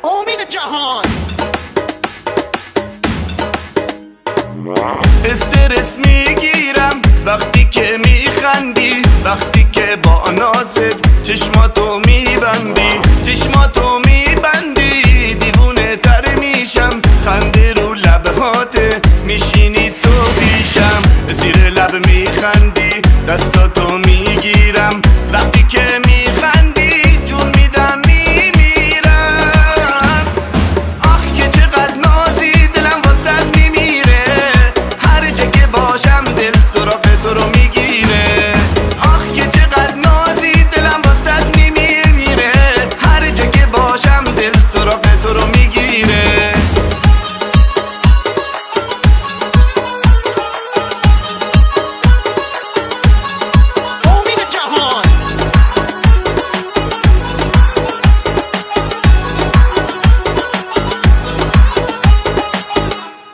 امید جهان. استرس میگیرم وقتی که میخندی، وقتی که با نازت چشماتو میبندی، چشماتو میبندی، دیوونه تر میشم، خنده رو لبهاته، میشینی تو پیشم، زیر لب میخندی، دستاتو میگیرم، وقتی که میخندی جون میدم میمیرم. آخ که چقدر نازی، دلم واسد میمیره، هر جا که باشم دل سراغ تو رو میگیره. آخ که چقدر نازی، دلم واسد میمیره، هر جا که باشم دل سراغ تو رو میگیره. امید جهان.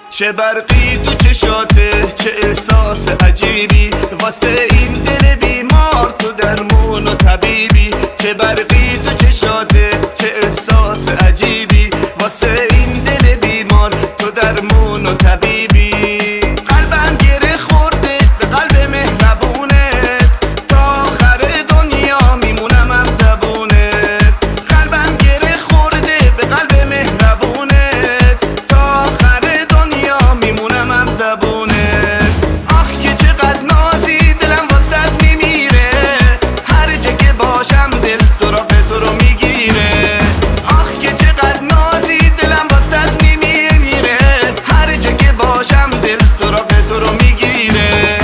چه برقی تو چشاته، چه احساس عجیبی، واسه این دل بیمار تو درمون و طبیبی. چه برقی تو چشاته، چه احساس عجیبی، واسه این دل بیمار تو درمون و طبیبی. قلبم گره خورده به قلب مهربونت، تا آخر دنیا میمونم هم زبونت. قلبم گره خورده به قلب مهربونت، تا آخر دنیا میمونم هم زبونت. آخ که چقدر نازی، دلم واسد میمیره، هر جا که باشم دل سراغ تو رو میگیره. آخ که چقدر نازی، دلم واسد میمیره، هر جا که باشم دل سراغ تو رو میگیره.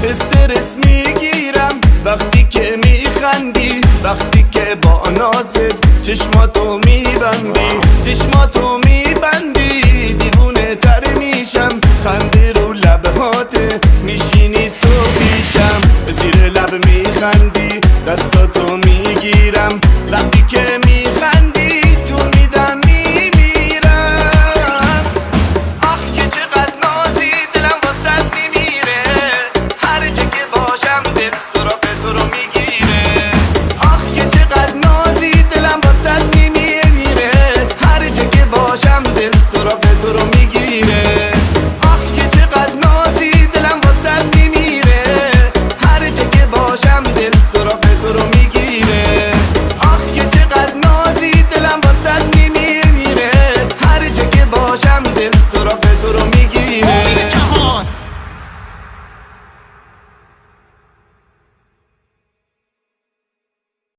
استرس میگیرم وقتی که میخندی، وقتی که با نازت چشماتو میبندی، چشماتو میبندی، دیوونه تر میشم، خنده رو لبهاته، میشینی تو پیشم، زیر لب میخندی، دستاتو میگیرم، وقتی که میخندی جون میدم میمیرم. آخ که چقدر نازی، دلم واسد میمیره، هر جا که باشم دل سراغ تو رو میگیره. آخ که چقدر نازی، دلم واسد میمیره، هر جا که باشم دل سراغ تو رو میگیره. آخ که چقدر نازی، دلم واسد میمیره، هر جا که باشم دل سراغ تو رو میگیره. آخ که چقدر نازی، دلم واسد میمیره، هر جا که باشم دل سراغ تو رو میگیره.